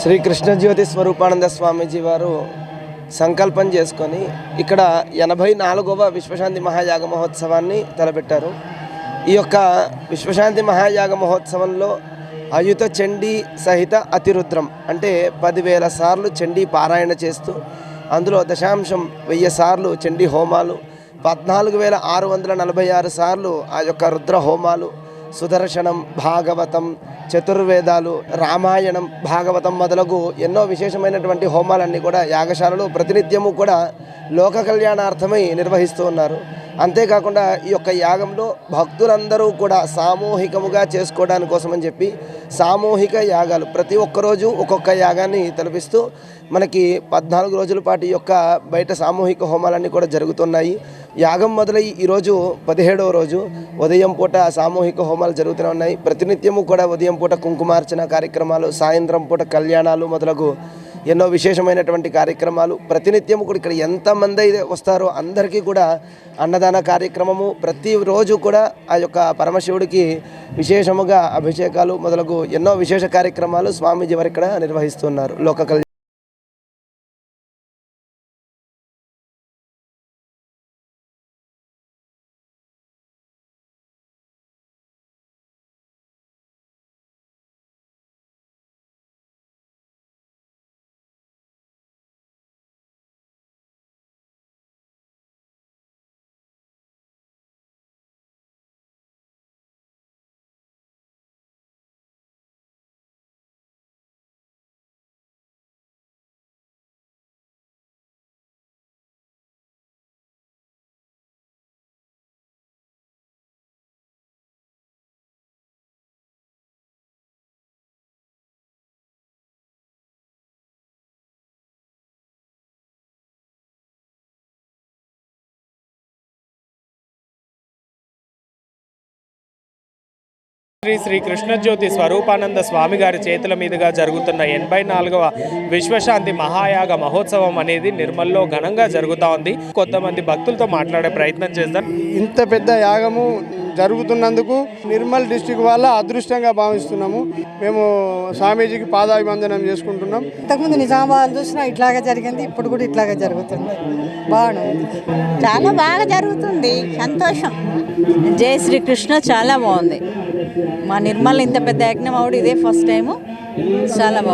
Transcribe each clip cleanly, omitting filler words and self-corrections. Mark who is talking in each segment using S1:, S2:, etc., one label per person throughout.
S1: శ్రీ కృష్ణజ్యోతి స్వరూపానంద స్వామీజీ వారు సంకల్పం చేసుకొని ఇక్కడ 84వ విశ్వశాంతి మహాయాగ మహోత్సవాన్ని తలపెట్టారు. ఈ యొక్క విశ్వశాంతి మహాయాగ మహోత్సవంలో అయుత చండీ సహిత అతిరుద్రం అంటే 10,000 సార్లు చండీ పారాయణ చేస్తూ అందులో 0.1000 సార్లు చండీ హోమాలు, 14,646 సార్లు ఆ యొక్క రుద్ర హోమాలు, సుదర్శనం, భాగవతం, చతుర్వేదాలు, రామాయణం, భాగవతం మొదలగు ఎన్నో విశేషమైనటువంటి హోమాలన్నీ కూడా యాగశాలలో ప్రతినిత్యము కూడా లోక కళ్యాణార్థమై నిర్వహిస్తూ ఉన్నారు. అంతేకాకుండా ఈ యొక్క యాగంలో భక్తులందరూ కూడా సామూహికముగా చేసుకోవడానికి కోసమని చెప్పి సామూహిక యాగాలు ప్రతి ఒక్కరోజు ఒక్కొక్క యాగాన్ని తలపిస్తూ మనకి 14 రోజుల పాటు ఈ యొక్క బయట సామూహిక హోమాలన్నీ కూడా జరుగుతున్నాయి. యాగం మొదలై ఈరోజు 17వ రోజు ఉదయం పూట సామూహిక హోమాలు జరుగుతూనే ఉన్నాయి. ప్రతినిత్యము కూడా ఉదయం పూట కుంకుమార్చన కార్యక్రమాలు, సాయంత్రం పూట కళ్యాణాలు మొదలగు ఎన్నో విశేషమైనటువంటి కార్యక్రమాలు ప్రతినిత్యము కూడా ఇక్కడ ఎంతమంది అయితే వస్తారో అందరికీ కూడా అన్నదాన కార్యక్రమము, ప్రతిరోజు కూడా ఆ యొక్క పరమశివుడికి విశేషముగా అభిషేకాలు మొదలగు ఎన్నో విశేష కార్యక్రమాలు స్వామీజీ వారు ఇక్కడ నిర్వహిస్తున్నారు. లోక
S2: శ్రీ కృష్ణజ్యోతి స్వరూపానంద స్వామి గారి చేతుల మీదుగా జరుగుతున్న 84వ విశ్వశాంతి మహాయాగ మహోత్సవం అనేది నిర్మల్లో ఘనంగా జరుగుతూ ఉంది. కొంతమంది భక్తులతో మాట్లాడే ప్రయత్నం చేద్దాం.
S3: ఇంత పెద్ద యాగము జరుగుతున్నందుకు నిర్మల్ డిస్టిక్ వాళ్ళ అదృష్టంగా భావిస్తున్నాము. మేము స్వామీజీకి పాదాభివందనం చేసుకుంటున్నాం.
S4: ఇంతకుముందు నిజామాబాద్ చూసినా ఇట్లాగే జరిగింది, ఇప్పుడు కూడా ఇట్లాగే జరుగుతుంది. బాగుంది,
S5: చాలా బాగా జరుగుతుంది, సంతోషం. జై శ్రీకృష్ణ చాలా బాగుంది. మా నిర్మల్ ఇంత పెద్ద యజ్ఞం అవుడు ఇదే ఫస్ట్ టైము, చాలా బాగుంది.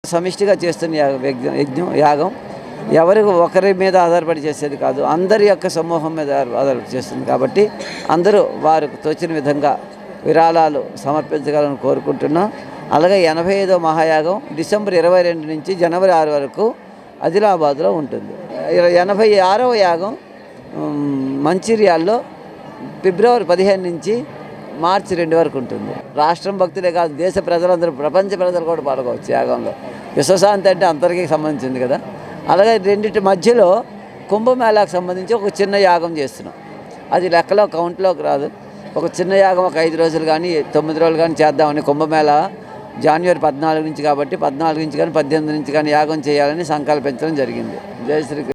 S6: సమిష్టిగా చేస్తున్న యాగం ఎవరికి ఒకరి మీద ఆధారపడి చేసేది కాదు, అందరి యొక్క సమూహం మీద ఆధారపడి చేస్తుంది. కాబట్టి అందరూ వారికి తోచిన విధంగా విరాళాలు సమర్పించగలని కోరుకుంటున్నాం. అలాగే 85వ మహాయాగం డిసెంబర్ 22 నుంచి జనవరి 6 వరకు ఆదిలాబాద్లో ఉంటుంది. 86వ యాగం మంచిర్యాల్లో ఫిబ్రవరి 15 నుంచి మార్చి 2 వరకు ఉంటుంది. రాష్ట్రం భక్తులే కాదు, దేశ ప్రజలందరూ, ప్రపంచ ప్రజలు కూడా పాల్గొవచ్చు యాగంలో. విశ్వశాంతి అంటే అందరికీ సంబంధించింది కదా. అలాగే రెండింటి మధ్యలో కుంభమేళాకు సంబంధించి ఒక చిన్న యాగం చేస్తున్నాం. అది లెక్కలో కౌంట్లోకి రాదు. ఒక చిన్న యాగం ఒక 5 రోజులు కానీ 9 రోజులు కానీ చేద్దామని కుంభమేళా జనవరి 14 నుంచి కాబట్టి 14 నుంచి కానీ 18 నుంచి కానీ యాగం చేయాలని సంకల్పించడం జరిగింది. జై శ్రీ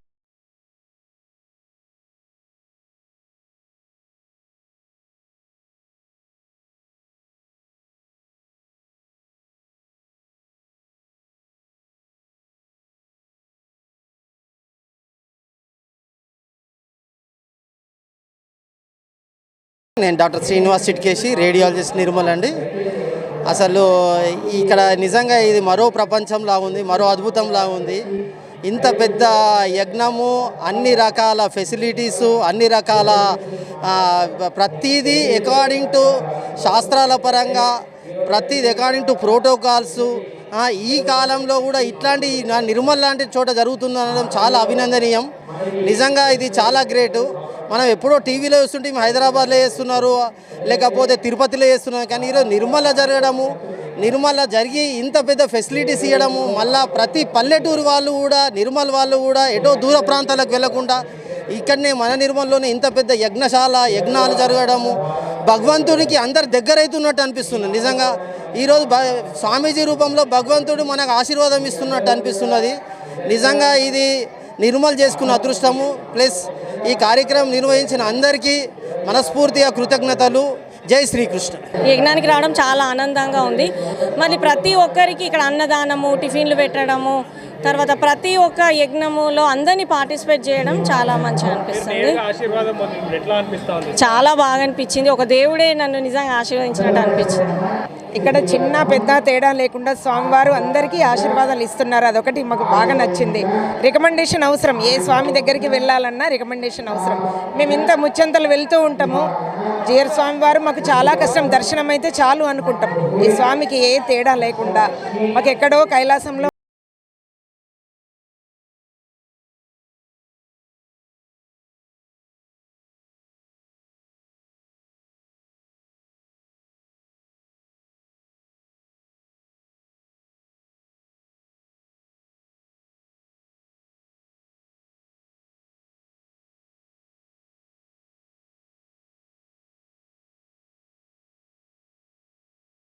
S7: నేను డాక్టర్ శ్రీనివాస్ చిట్కేసి, రేడియాలజిస్ట్ నిర్మల్ అండి. అసలు ఇక్కడ నిజంగా ఇది మరో ప్రపంచంలా ఉంది, మరో అద్భుతంలా ఉంది. ఇంత పెద్ద యజ్ఞము, అన్ని రకాల ఫెసిలిటీసు, అన్ని రకాల ప్రతిదీ అకార్డింగ్ టు శాస్త్రాల పరంగా, ప్రతిదీ అకార్డింగ్ టు ప్రోటోకాల్స్. ఈ కాలంలో కూడా ఇట్లాంటి నిర్మల్ లాంటి చోట జరుగుతుందనడం చాలా అభినందనీయం. నిజంగా ఇది చాలా గ్రేటు. మనం ఎప్పుడో టీవీలో చూస్తుంటే హైదరాబాద్లో చేస్తున్నారు, లేకపోతే తిరుపతిలో చేస్తున్నారు, కానీ ఈరోజు నిర్మల జరగడము, నిర్మల జరిగి ఇంత పెద్ద ఫెసిలిటీస్ ఇవ్వడము, మళ్ళీ ప్రతి పల్లెటూరు వాళ్ళు కూడా, నిర్మల్ వాళ్ళు కూడా ఎటో దూర ప్రాంతాలకు వెళ్లకుండా ఇక్కడనే మన నిర్మల్లోనే ఇంత పెద్ద యజ్ఞాలు జరగడము, భగవంతుడికి అందరు దగ్గరైతున్నట్టు అనిపిస్తుంది. నిజంగా ఈరోజు స్వామీజీ రూపంలో భగవంతుడు మనకు ఆశీర్వాదం ఇస్తున్నట్టు అనిపిస్తున్నది. నిజంగా ఇది నిర్మల్ చేసుకున్న అదృష్టము. ప్లస్ ఈ కార్యక్రమం నిర్వహించిన అందరికీ మనస్ఫూర్తిగా కృతజ్ఞతలు. జై శ్రీకృష్ణ.
S8: యజ్ఞానికి రావడం చాలా ఆనందంగా ఉంది. మరి ప్రతి ఒక్కరికి ఇక్కడ అన్నదానము, టిఫిన్లు పెట్టడము, తర్వాత ప్రతి ఒక్క యజ్ఞములో అందరినీ పార్టిసిపేట్ చేయడం చాలా మంచిగా అనిపిస్తుంది. చాలా బాగా అనిపించింది. ఒక దేవుడే నన్ను నిజంగా ఆశీర్వదించినట్టు అనిపించింది.
S9: ఇక్కడ చిన్న పెద్ద తేడా లేకుండా స్వామివారు అందరికీ ఆశీర్వాదాలు ఇస్తున్నారు. అదొకటి మాకు బాగా నచ్చింది. రికమెండేషన్ అవసరం, ఏ స్వామి దగ్గరికి వెళ్ళాలన్నా రికమెండేషన్ అవసరం. మేము ఇంత ముచ్చంతలు వెళ్తూ ఉంటాము. జిఆర్ స్వామివారు మాకు చాలా కష్టం, దర్శనం అయితే చాలు అనుకుంటాం. ఈ స్వామికి ఏ తేడా లేకుండా మాకు ఎక్కడో కైలాసంలో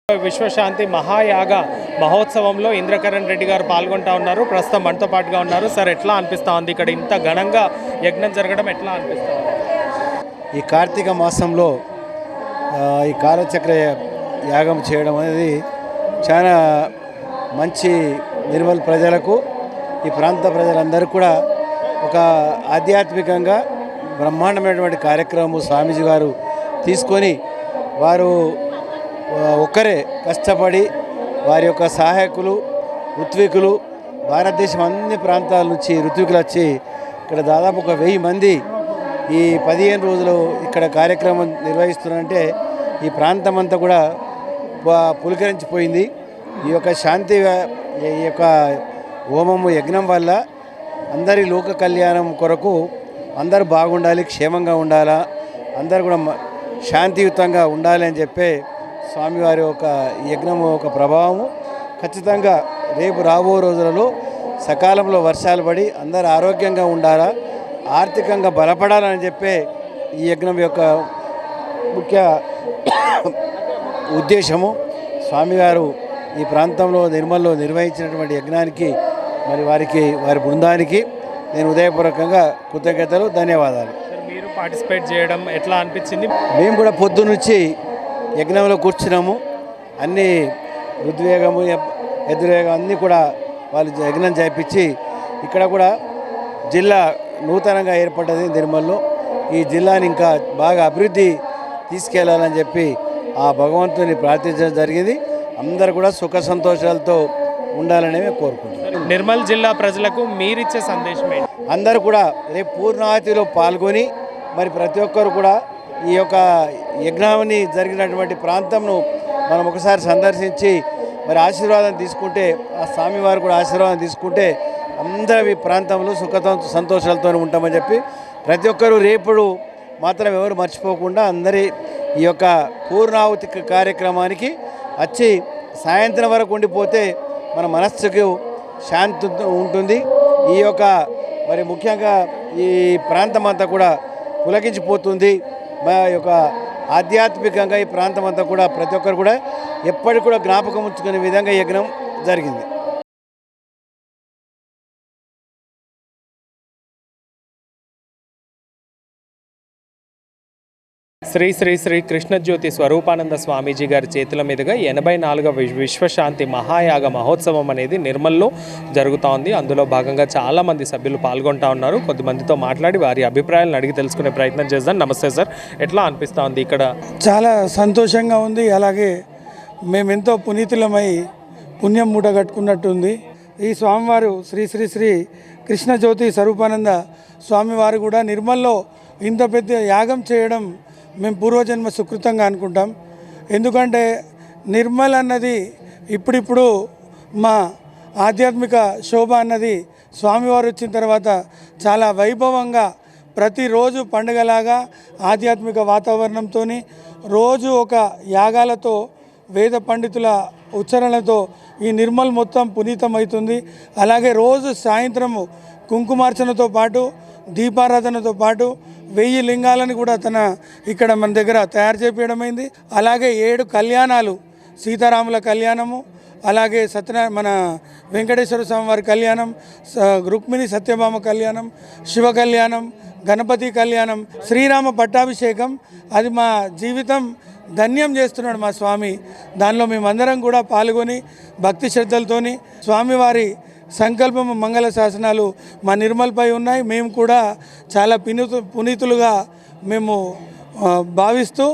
S2: విశ్వశాంతి మహాయాగ మహోత్సవంలో ఇంద్రకరణ్ రెడ్డి గారు పాల్గొంటా ఉన్నారు. ప్రస్తుతం మనతో పాటుగా ఉన్నారు. సార్, ఎట్లా అనిపిస్తూ ఉంది ఇక్కడ ఇంత ఘనంగా యజ్ఞం జరగడం? ఎట్లా అనిపిస్తూ ఉంది?
S10: ఈ కార్తీక మాసంలో ఈ కాలచక్ర యాగం చేయడం అనేది చాలా మంచి. నిర్మల్ ప్రజలకు, ఈ ప్రాంత ప్రజలందరూ కూడా ఒక ఆధ్యాత్మికంగా బ్రహ్మాండమైనటువంటి కార్యక్రమం స్వామీజీ గారు తీసుకొని, వారు ఒక్కరే కష్టపడి వారి యొక్క సహాయకులు, ఋత్వికులు, భారతదేశం అన్ని ప్రాంతాల నుంచి ఋత్వికులు వచ్చి ఇక్కడ దాదాపు ఒక 1000 మంది ఈ 15 రోజులు ఇక్కడ కార్యక్రమం నిర్వహిస్తున్నారంటే ఈ ప్రాంతం అంతా కూడా పులకరించిపోయింది. ఈ యొక్క శాంతి, ఈ యొక్క హోమము యజ్ఞం వల్ల అందరి లోక కళ్యాణం కొరకు అందరూ బాగుండాలి, క్షేమంగా ఉండాలా, అందరూ కూడా శాంతియుతంగా ఉండాలి అని చెప్పే స్వామివారి ఒక యజ్ఞము ఒక ప్రభావము. ఖచ్చితంగా రేపు రాబో రోజులలో సకాలంలో వర్షాలు పడి అందరూ ఆరోగ్యంగా ఉండాలా, ఆర్థికంగా బలపడాలని చెప్పే ఈ యజ్ఞం యొక్క ముఖ్య ఉద్దేశము. స్వామివారు ఈ ప్రాంతంలో నిర్మల్లో నిర్వహించినటువంటి యజ్ఞానికి మరి వారి బృందానికి నేను ఉదయపూర్వకంగా కృతజ్ఞతలు, ధన్యవాదాలు.
S2: మీరు పార్టిసిపేట్ చేయడం ఎట్లా అనిపించింది?
S10: మేము కూడా పొద్దునుంచి యజ్ఞంలో కూర్చున్నాము. అన్ని ఋద్వేగము, ఎదుర్వేగం అన్నీ కూడా వాళ్ళు యజ్ఞం చేయించి ఇక్కడ కూడా జిల్లా నూతనంగా ఏర్పడ్డది నిర్మల్లో. ఈ జిల్లాని ఇంకా బాగా అభివృద్ధి తీసుకెళ్లాలని చెప్పి ఆ భగవంతుని ప్రార్థించడం జరిగింది. అందరూ కూడా సుఖ సంతోషాలతో ఉండాలని కోరుకుంటున్నాం.
S2: నిర్మల్ జిల్లా ప్రజలకు మీరిచ్చే సందేశం ఏంటి?
S10: అందరూ కూడా రేపు పూర్ణాహుతిలో పాల్గొని మరి ప్రతి ఒక్కరు కూడా ఈ యొక్క యజ్ఞాన్ని జరిగినటువంటి ప్రాంతంను మనం ఒకసారి సందర్శించి మరి ఆశీర్వాదం తీసుకుంటే, ఆ స్వామివారు కూడా ఆశీర్వాదం తీసుకుంటే అందరి ప్రాంతంలో సుఖ సంతోషాలతో ఉంటామని చెప్పి ప్రతి ఒక్కరూ రేపుడు మాత్రం ఎవరు మర్చిపోకుండా అందరి ఈ యొక్క పూర్ణాహుతి కార్యక్రమానికి వచ్చి సాయంత్రం వరకు ఉండిపోతే మన మనస్సుకు శాంతి ఉంటుంది. ఈ యొక్క మరి ముఖ్యంగా ఈ ప్రాంతం అంతా కూడా పులకించిపోతుంది. మా యొక్క ఆధ్యాత్మికంగా ఈ ప్రాంతం అంతా కూడా ప్రతి ఒక్కరు కూడా ఎప్పటికి కూడా జ్ఞాపకం ఉంచుకునే విధంగా యజ్ఞం జరిగింది.
S2: శ్రీ శ్రీ శ్రీ కృష్ణజ్యోతి స్వరూపానంద స్వామీజీ గారి చేతుల మీదుగా 84వ విశ్వశాంతి మహాయాగ మహోత్సవం అనేది నిర్మల్లో జరుగుతూ ఉంది. అందులో భాగంగా చాలామంది సభ్యులు పాల్గొంటూ ఉన్నారు. కొద్దిమందితో మాట్లాడి వారి అభిప్రాయాలను అడిగి తెలుసుకునే ప్రయత్నం చేద్దాం. నమస్తే సార్, ఎట్లా అనిపిస్తూ ఉంది ఇక్కడ?
S3: చాలా సంతోషంగా ఉంది. అలాగే మేమెంతో పునీతులమై పుణ్యం మూట కట్టుకున్నట్టుంది. ఈ స్వామివారు శ్రీ శ్రీ శ్రీ కృష్ణజ్యోతి స్వరూపానంద స్వామివారు కూడా నిర్మల్లో ఇంత పెద్ద యాగం చేయడం మేము పూర్వజన్మ సుకృతంగా అనుకుంటాం. ఎందుకంటే నిర్మల్ అన్నది ఇప్పుడిప్పుడు మా ఆధ్యాత్మిక శోభ అన్నది స్వామివారు వచ్చిన తర్వాత చాలా వైభవంగా ప్రతిరోజు పండుగలాగా ఆధ్యాత్మిక వాతావరణంతో రోజు ఒక యాగాలతో వేద పండితుల ఉచ్చారణలతో ఈ నిర్మల్ మొత్తం పునీతమవుతుంది. అలాగే రోజు సాయంత్రము కుంకుమార్చనతో పాటు దీపారాధనతో పాటు 1000 లింగాలను కూడా తన ఇక్కడ మన దగ్గర తయారు చేపించడమైంది. అలాగే 7 కళ్యాణాలు, సీతారాముల కళ్యాణము, అలాగే మన వెంకటేశ్వర స్వామి వారి కళ్యాణం, రుక్మిణి సత్యభామ కళ్యాణం, శివ కళ్యాణం, గణపతి కళ్యాణం, శ్రీరామ పట్టాభిషేకం. అది మా జీవితం ధన్యం చేస్తున్నాడు మా స్వామి. దానిలో మేమందరం కూడా పాల్గొని భక్తి శ్రద్ధలతోని స్వామివారి సంకల్పము మంగళ శాసనాలు మా నిర్మల్పై ఉన్నాయి. మేము కూడా చాలా పునీతులుగా మేము భావిస్తూ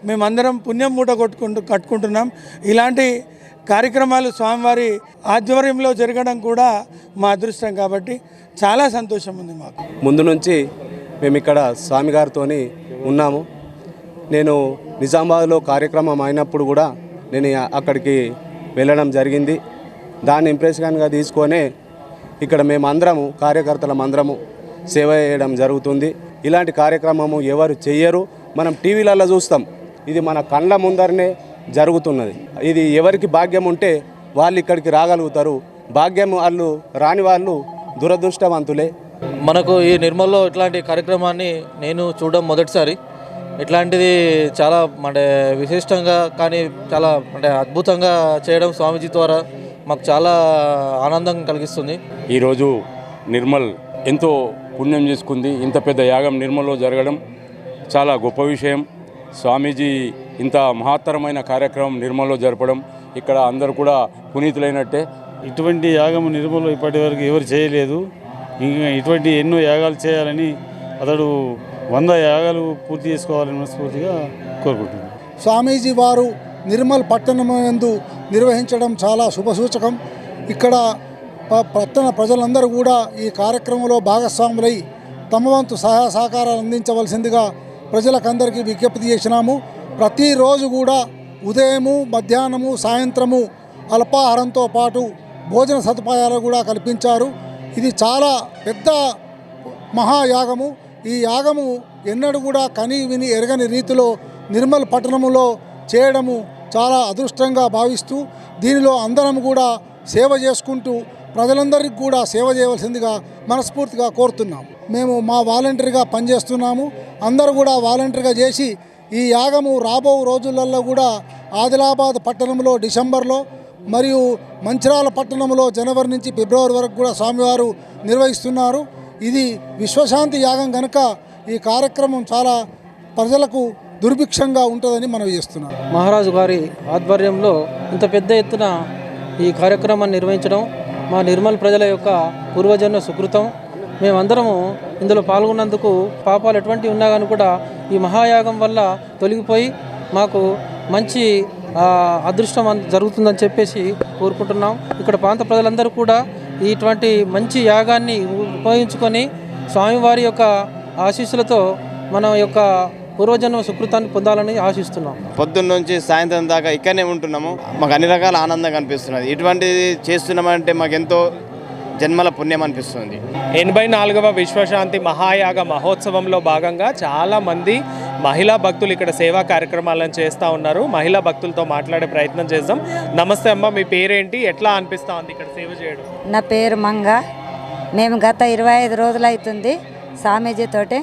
S3: మేమందరం పుణ్యం మూట కట్టుకుంటున్నాం. ఇలాంటి కార్యక్రమాలు స్వామివారి ఆధ్వర్యంలో జరగడం కూడా మా అదృష్టం కాబట్టి చాలా సంతోషం ఉంది మాకు.
S11: ముందు నుంచి మేము ఇక్కడ స్వామిగారితో ఉన్నాము. నేను నిజామాబాద్లో కార్యక్రమం అయినప్పుడు కూడా నేను అక్కడికి వెళ్ళడం జరిగింది. దాన్ని ఇంప్రెషన్గా తీసుకొని ఇక్కడ మేమందరము కార్యకర్తలమందరము సేవ చేయడం జరుగుతుంది. ఇలాంటి కార్యక్రమము ఎవరు చెయ్యరు, మనం టీవీలలో చూస్తాం. ఇది మన కళ్ళ ముందరనే జరుగుతున్నది. ఇది ఎవరికి భాగ్యం ఉంటే వాళ్ళు ఇక్కడికి రాగలుగుతారు. భాగ్యం వాళ్ళు రాని వాళ్ళు దురదృష్టవంతులే.
S12: మనకు ఈ నిర్మల్లో ఇట్లాంటి కార్యక్రమాన్ని నేను చూడడం మొదటిసారి. ఇట్లాంటిది చాలా అంటే విశిష్టంగా కానీ చాలా అంటే అద్భుతంగా చేయడం స్వామీజీ ద్వారా మాకు చాలా ఆనందం కలిగిస్తుంది.
S13: ఈరోజు నిర్మల్ ఎంతో పుణ్యం చేసుకుంది. ఇంత పెద్ద యాగం నిర్మల్లో జరగడం చాలా గొప్ప విషయం. స్వామీజీ ఇంత మహత్తరమైన కార్యక్రమం నిర్మల్లో జరపడం, ఇక్కడ అందరూ కూడా పునీతులైనట్టే.
S14: ఇటువంటి యాగం నిర్మల్లో ఇప్పటివరకు ఎవరు చేయలేదు. ఇంకా ఇటువంటి ఎన్నో యాగాలు చేయాలని అతడు 100 యాగాలు పూర్తి చేసుకోవాలని మనస్ఫూర్తిగా కోరుకుంటున్నాను.
S15: స్వామీజీ వారు నిర్మల్ పట్టణమందు నిర్వహించడం చాలా శుభసూచకం. ఇక్కడ పట్టణ ప్రజలందరూ కూడా ఈ కార్యక్రమంలో భాగస్వాములై తమ వంతు సహాయ సహకారాలు అందించవలసిందిగా ప్రజలకందరికీ విజ్ఞప్తి చేసినాము. ప్రతిరోజు కూడా ఉదయము, మధ్యాహ్నము, సాయంత్రము అల్పాహారంతో పాటు భోజన సదుపాయాలు కూడా కల్పించారు. ఇది చాలా పెద్ద మహాయాగము. ఈ యాగము ఎన్నడూ కూడా కని విని ఎరగని రీతిలో నిర్మల్ పట్టణములో చేయడము చాలా అదృష్టంగా భావిస్తూ దీనిలో అందరం కూడా సేవ చేసుకుంటూ ప్రజలందరికీ కూడా సేవ చేయవలసిందిగా మనస్ఫూర్తిగా కోరుతున్నాము. మేము మా వాలంటీర్గా పనిచేస్తున్నాము. అందరూ కూడా వాలంటీర్గా చేసి ఈ యాగము రాబో రోజులలో కూడా ఆదిలాబాద్ పట్టణంలో డిసెంబర్లో మరియు మంచిర్యాల పట్టణంలో జనవరి నుంచి ఫిబ్రవరి వరకు కూడా స్వామివారు నిర్వహిస్తున్నారు. ఇది విశ్వశాంతి యాగం కనుక ఈ కార్యక్రమం చాలా ప్రజలకు దుర్భిక్షంగా ఉంటుందని మనం చేస్తున్నాం.
S16: మహారాజు గారి ఆధ్వర్యంలో ఇంత పెద్ద ఎత్తున ఈ కార్యక్రమాన్ని నిర్వహించడం మా నిర్మల్ ప్రజల యొక్క పూర్వజన్మ సుకృతం. మేమందరము ఇందులో పాల్గొన్నందుకు పాపాలు ఎటువంటి ఉన్నా కానీ కూడా ఈ మహాయాగం వల్ల తొలగిపోయి మాకు మంచి అదృష్టం జరుగుతుందని చెప్పేసి కోరుకుంటున్నాం. ఇక్కడ ప్రాంత ప్రజలందరూ కూడా ఇటువంటి మంచి యాగాన్ని ఉపయోగించుకొని స్వామివారి యొక్క ఆశీస్సులతో మన యొక్క పూర్వజన్మ సుకృతాన్ని పొందాలని ఆశిస్తున్నాం.
S17: పొద్దున్న నుంచి సాయంత్రం దాకా ఇక్కడనే ఉంటున్నాము. మాకు అన్ని రకాల ఆనందంగా అనిపిస్తున్నది. ఇటువంటిది చేస్తున్నామంటే మాకు ఎంతో జన్మల పుణ్యం అనిపిస్తుంది.
S2: 84వ విశ్వశాంతి మహాయాగ మహోత్సవంలో భాగంగా చాలామంది మహిళా భక్తులు ఇక్కడ సేవా కార్యక్రమాలను చేస్తూ ఉన్నారు. మహిళా భక్తులతో మాట్లాడే ప్రయత్నం చేద్దాం. నమస్తే అమ్మ, మీ పేరేంటి, ఎట్లా అనిపిస్తూ ఉంది ఇక్కడ సేవ చేయడం?
S18: నా పేరు మంగ. మేము గత 25 రోజులు అవుతుంది స్వామీజీతోటే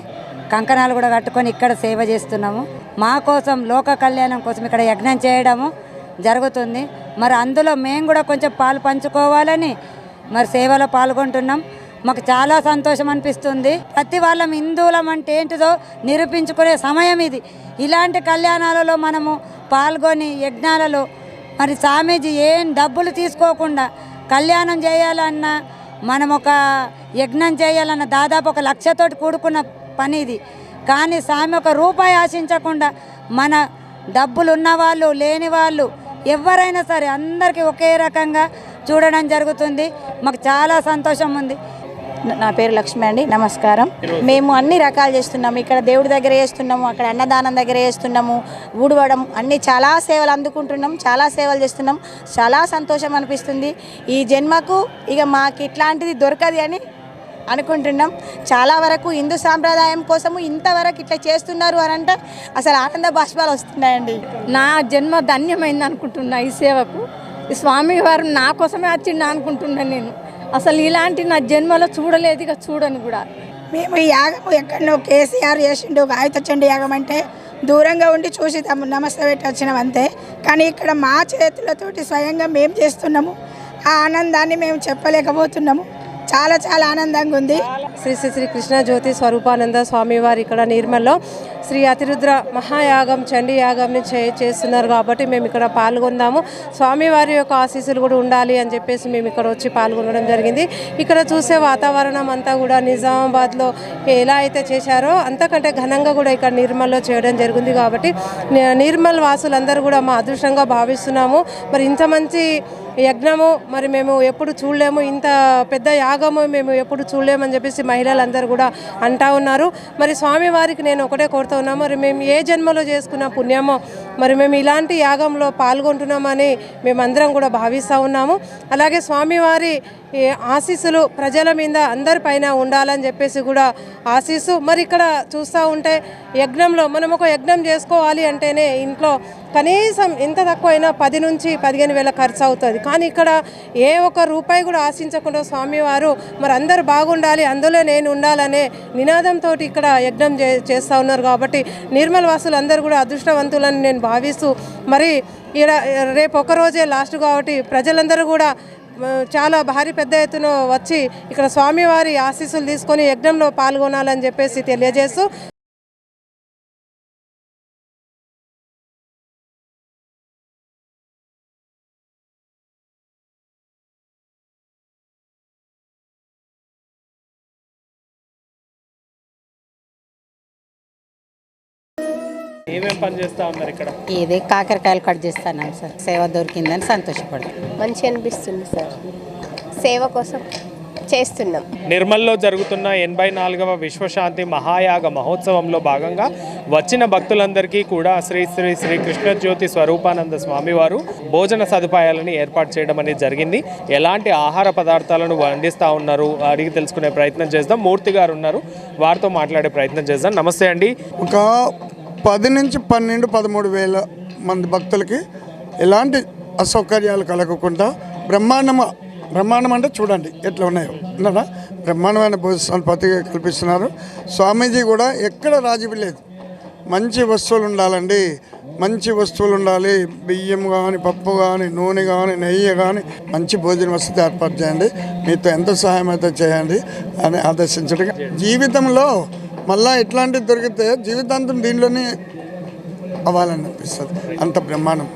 S18: కంకణాలు కూడా కట్టుకొని ఇక్కడ సేవ చేస్తున్నాము. మా కోసం లోక కళ్యాణం కోసం ఇక్కడ యజ్ఞం చేయడము జరుగుతుంది. మరి అందులో మేము కూడా కొంచెం పాలు పంచుకోవాలని మరి సేవలో పాల్గొంటున్నాం. మాకు చాలా సంతోషం అనిపిస్తుంది. ప్రతి వాళ్ళం హిందువులం అంటే ఏంటిదో నిరూపించుకునే సమయం ఇది. ఇలాంటి కళ్యాణాలలో మనము పాల్గొని యజ్ఞాలలో మరి స్వామీజీ ఏం డబ్బులు తీసుకోకుండా కళ్యాణం చేయాలన్నా మనం ఒక యజ్ఞం చేయాలన్న దాదాపు 1 లక్షతోటి కూడుకున్న పని ఇది. కానీ స్వామి ఒక రూపాయి ఆశించకుండా మన డబ్బులు ఉన్నవాళ్ళు లేని వాళ్ళు ఎవరైనా సరే అందరికీ ఒకే రకంగా చూడడం జరుగుతుంది. మాకు చాలా సంతోషం ఉంది.
S19: నా పేరు లక్ష్మి అండి. నమస్కారం. మేము అన్ని రకాలు చేస్తున్నాము. ఇక్కడ దేవుడి దగ్గర చేస్తున్నాము, అక్కడ అన్నదానం దగ్గర చేస్తున్నాము, ఊడవడం అన్ని చాలా సేవలు అందుకుంటున్నాం, చాలా సేవలు చేస్తున్నాం. చాలా సంతోషం అనిపిస్తుంది. ఈ జన్మకు ఇక మాకు ఇట్లాంటిది దొరకదు అని అనుకుంటున్నాం. చాలా వరకు హిందూ సాంప్రదాయం కోసము ఇంతవరకు ఇట్లా చేస్తున్నారు అని అంటే అసలు ఆనంద బాష్పాలు వస్తున్నాయండి.
S20: నా జన్మ ధన్యమైంది అనుకుంటున్నా. ఈ సేవకు ఈ స్వామి వారు నా కోసమే వచ్చిండు అనుకుంటున్నాను నేను. అసలు ఇలాంటి నా జన్మలో చూడలేదు, ఇక చూడను కూడా.
S21: మేము ఈ యాగం ఎక్కడో కేసీఆర్ చేసిండు ఆయుధచండి యాగం అంటే దూరంగా ఉండి చూసి నమస్తే పెట్టి వచ్చినాం అంతే. కానీ ఇక్కడ మా చేతులతోటి స్వయంగా మేము చేస్తున్నాము. ఆ ఆనందాన్ని మేము చెప్పలేకపోతున్నాము. చాలా చాలా ఆనందంగా ఉంది.
S22: శ్రీ శ్రీ శ్రీ కృష్ణజ్యోతి స్వరూపానంద స్వామివారి ఇక్కడ నిర్మల్లో శ్రీ అతిరుద్ర మహాయాగం చండీ యాగంని చేస్తున్నారు కాబట్టి మేము ఇక్కడ పాల్గొందాము. స్వామివారి యొక్క ఆశీస్సులు కూడా ఉండాలి అని చెప్పేసి మేము ఇక్కడ వచ్చి పాల్గొనడం జరిగింది. ఇక్కడ చూసే వాతావరణం అంతా కూడా నిజామాబాద్లో ఎలా అయితే చేశారో అంతకంటే ఘనంగా కూడా ఇక్కడ నిర్మల్లో చేయడం జరిగింది. కాబట్టి నిర్మల్ వాసులందరూ కూడా మా అదృష్టంగా భావిస్తున్నాము. మరి ఇంత మంచి యజ్ఞము మరి మేము ఎప్పుడు చూడలేము, ఇంత పెద్ద యాగము మేము ఎప్పుడు చూడలేమని చెప్పేసి మహిళలందరూ కూడా అంటా ఉన్నారు. మరి స్వామివారికి నేను ఒకటే కోరుతూ ఉన్నాము, మరి మేము ఏ జన్మలో చేసుకున్న పుణ్యమో మరి మేము ఇలాంటి యాగంలో పాల్గొంటున్నామని మేమందరం కూడా భావిస్తూ ఉన్నాము. అలాగే స్వామివారి ఆశీస్సులు ప్రజల మీద అందరిపైన ఉండాలని చెప్పేసి కూడా ఆశీస్సు. మరి ఇక్కడ చూస్తూ ఉంటే యజ్ఞంలో మనం ఒక యజ్ఞం చేసుకోవాలి అంటేనే ఇంట్లో కనీసం ఎంత తక్కువైనా 10 నుంచి 15 వేల ఖర్చు అవుతుంది. కానీ ఇక్కడ ఏ ఒక్క రూపాయి కూడా ఆశించకుండా స్వామివారు మరి అందరు బాగుండాలి, అందులో నేను ఉండాలనే నినాదంతో ఇక్కడ యజ్ఞం చేస్తూ ఉన్నారు. కాబట్టి నిర్మల్ వాసులు అందరూ కూడా అదృష్టవంతులని నేను భావిస్తూ మరి రేపు ఒక్కరోజే లాస్ట్ కాబట్టి ప్రజలందరూ కూడా చాలా భారీ పెద్ద ఎత్తున వచ్చి ఇక్కడ స్వామివారి ఆశీస్సులు తీసుకొని యజ్ఞంలో పాల్గొనాలని చెప్పేసి తెలియజేస్తూ
S2: ఏమేం పని చేస్తూ ఉన్నారు ఇక్కడ?
S23: ఇది కాకరకాయలు కట్ చేస్తాను సార్. సేవ దొరికిందని సంతోషపడుతుంది.
S24: మంచి అనిపిస్తుంది సార్. సేవ కోసం చేస్తున్నాం.
S2: నిర్మల్లో జరుగుతున్న 84వ విశ్వశాంతి మహాయాగ మహోత్సవంలో భాగంగా వచ్చిన భక్తులందరికీ కూడా శ్రీ శ్రీ శ్రీ కృష్ణజ్యోతి స్వరూపానంద స్వామివారు భోజన సదుపాయాలను ఏర్పాటు చేయడం అనేది జరిగింది. ఎలాంటి ఆహార పదార్థాలను వండిస్తూ ఉన్నారు అడిగి తెలుసుకునే ప్రయత్నం చేద్దాం. మూర్తి గారు ఉన్నారు, వారితో మాట్లాడే ప్రయత్నం చేద్దాం. నమస్తే అండి.
S25: ఒక 10 నుంచి 12, 13 వేల మంది భక్తులకి ఎలాంటి అసౌకర్యాలు కలగకుండా బ్రహ్మాండం అంటే చూడండి ఎట్లా ఉన్నాయో అన్నారా, బ్రహ్మాండమైన భోజనాలు ప్రతిగా కల్పిస్తున్నారు. స్వామీజీ కూడా ఎక్కడ రాజీ లేదు, మంచి వస్తువులు ఉండాలండి, మంచి వస్తువులు ఉండాలి, బియ్యం కానీ పప్పు కానీ నూనె కానీ నెయ్యి కానీ మంచి భోజన వసతి ఏర్పాటు చేయండి, మీతో ఎంత సహాయం అయితే చేయండి అని ఆదేశించడం. జీవితంలో మళ్ళీ ఇట్లాంటివి దొరికితే జీవితాంతం దీనిలోనే అవ్వాలని అనిపిస్తుంది, అంత బ్రహ్మాండం.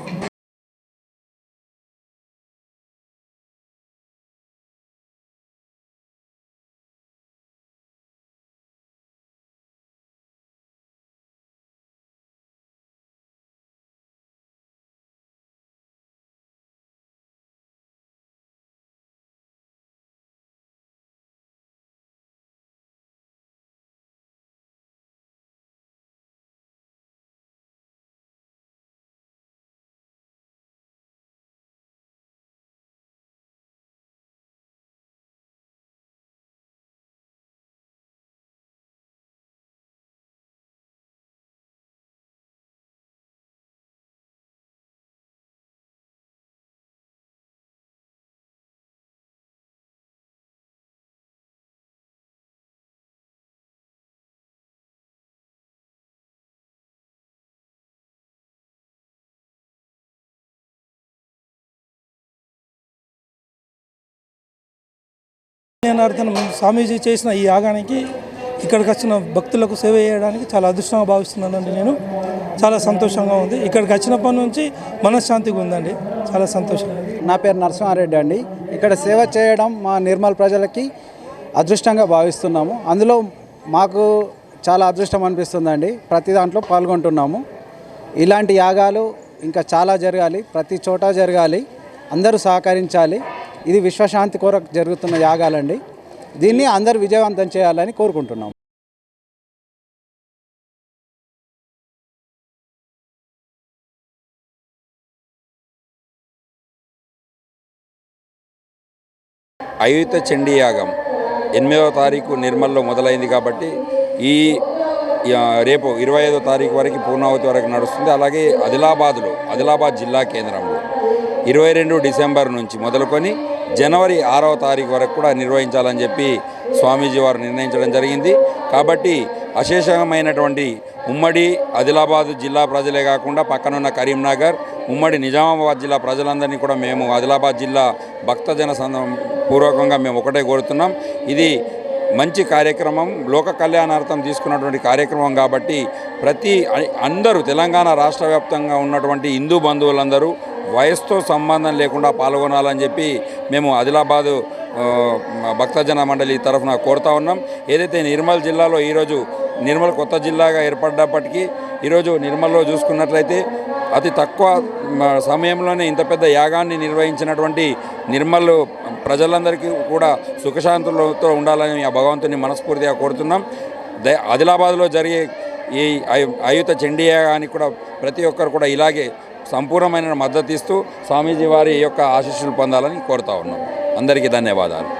S3: కళ్యాణార్థం స్వామీజీ చేసిన ఈ యాగానికి ఇక్కడికి వచ్చిన భక్తులకు సేవ చేయడానికి చాలా అదృష్టంగా భావిస్తున్నానండి. నేను చాలా సంతోషంగా ఉంది. ఇక్కడికి వచ్చినప్పటి నుంచి మనశ్శాంతిగా ఉందండి. చాలా సంతోషంగా.
S1: నా పేరు నరసింహారెడ్డి అండి. ఇక్కడ సేవ చేయడం మా నిర్మల్ ప్రజలకి అదృష్టంగా భావిస్తున్నాము. అందులో మాకు చాలా అదృష్టం అనిపిస్తుందండి. ప్రతి దాంట్లో పాల్గొంటున్నాము. ఇలాంటి యాగాలు ఇంకా చాలా జరగాలి, ప్రతి చోట జరగాలి, అందరూ సహకరించాలి. ఇది విశ్వశాంతి కొరకు జరుగుతున్న యాగాలండి. దీన్ని అందరూ విజయవంతం చేయాలని కోరుకుంటున్నాం.
S4: అయుత చండీ యాగం 8వ తారీఖు నిర్మల్లో మొదలైంది కాబట్టి రేపు 25వ తారీఖు వరకు పూర్ణావతి వరకు నడుస్తుంది. అలాగే ఆదిలాబాద్ జిల్లా కేంద్రంలో 22 డిసెంబర్ నుంచి మొదలుకొని జనవరి 6వ తారీఖు వరకు కూడా నిర్వహించాలని చెప్పి స్వామీజీ వారు నిర్ణయించడం జరిగింది. కాబట్టి అశేషమైనటువంటి ఉమ్మడి ఆదిలాబాద్ జిల్లా ప్రజలే కాకుండా పక్కనున్న కరీంనగర్, ఉమ్మడి నిజామాబాద్ జిల్లా ప్రజలందరినీ కూడా మేము ఆదిలాబాద్ జిల్లా భక్తజన పూర్వకంగా మేము ఒకటే కోరుతున్నాం. ఇది మంచి కార్యక్రమం, లోక కళ్యాణార్థం తీసుకున్నటువంటి కార్యక్రమం కాబట్టి అందరూ తెలంగాణ రాష్ట్ర వ్యాప్తంగా ఉన్నటువంటి హిందూ బంధువులందరూ వయసుతో సంబంధం లేకుండా పాల్గొనాలని చెప్పి మేము ఆదిలాబాదు భక్తజన మండలి తరఫున కోరుతా ఉన్నాం. ఏదైతే నిర్మల్ జిల్లాలో ఈరోజు నిర్మల్ కొత్త జిల్లాగా ఏర్పడ్డప్పటికీ ఈరోజు నిర్మల్లో చూసుకున్నట్లయితే అతి తక్కువ సమయంలోనే ఇంత పెద్ద యాగాన్ని నిర్వహించినటువంటి నిర్మల్ ప్రజలందరికీ కూడా సుఖశాంతులతో ఉండాలని ఆ భగవంతుని మనస్ఫూర్తిగా కోరుతున్నాం. ఆదిలాబాద్లో జరిగే ఈ అయుత చండీ యాగానికి కూడా ప్రతి ఒక్కరు కూడా ఇలాగే సంపూర్ణమైన మద్దతు ఇస్తూ స్వామీజీ వారి యొక్క ఆశీస్సులు పొందాలని కోరుతా ఉన్నాం. అందరికీ ధన్యవాదాలు.